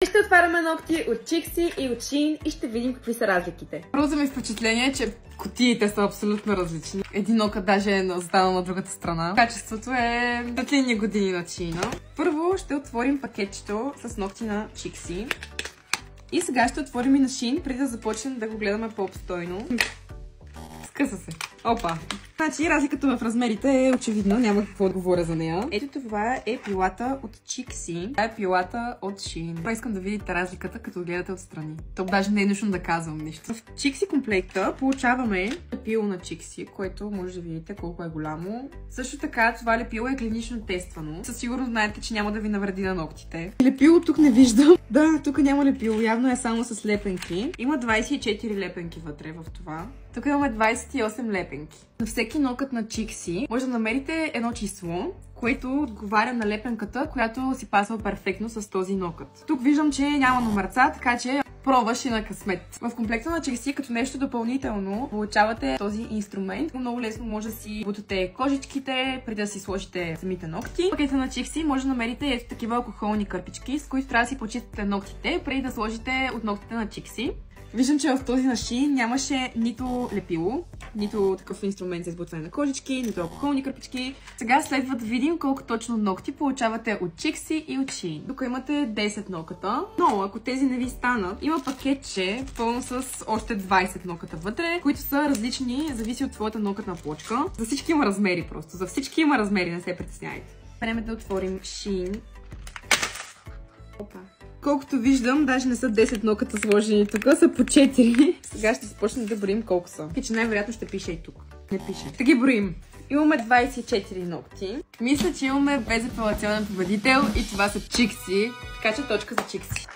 Ще отваряме ногти от Чикси и от Shein и ще видим какви са разликите. Първо ми впечатление, че кутиите са абсолютно различни. Един нокът даже е застанал на другата страна. Качеството е светлинни години на Shein. Първо ще отворим пакетчето с ногти на Чикси. И сега ще отворим и на Shein, преди да започнем да го гледаме по-обстойно. Скъса се. Опа! Значи разликата в размерите е очевидно, няма какво да говоря за нея. Ето това е пилата от Чикси. Това е пилата от Shein. Искам да видите разликата, като гледате отстрани. То даже не е нужно да казвам нищо. В Чикси комплекта получаваме лепило на Чикси, което може да видите колко е голямо. Също така това лепило е клинично тествано. Със сигурност знаете, че няма да ви навреди на ногтите. Лепило тук не виждам. Да, тук няма лепило. Явно е само с лепенки. Има 24 лепенки вътре в това. Тук имаме 28 лепенки. На всеки нокът на Чикси може да намерите едно число, което отговаря на лепенката, която си пасва перфектно с този нокът. Тук виждам, че няма номерца, така че пробваш и на късмет. В комплекта на Чикси, като нещо допълнително, получавате този инструмент. Много лесно може да си бутате кожичките, преди да си сложите самите ногти. В пакета на Чикси може да намерите ето такива алкохолни кърпички, с които трябва да си почистите ногтите, преди да сложите от ногтите на Чикси. Виждам, че в този на Shein нямаше нито лепило, нито такъв инструмент за избутване на кожички, нито алкохолни кърпички. Сега следва да видим колко точно ногти получавате от Чикси и от Shein. Тук имате 10 ноката, но ако тези не ви станат, има пакетче пълно с още 20 ноката вътре, които са различни, зависи от твоята нокътна плочка. За всички има размери просто, за всички има размери, не се притесняйте. Време да отворим Shein. Опа. Колкото виждам, даже не са 10 ноката сложени тук, са по 4. Сега ще започнем да броим колко са. И че най-вероятно ще пише и тук. Не пише. Ще ги броим. Имаме 24 ногти. Мисля, че имаме безапелационен победител и това са Чикси. Така че точка за Чикси.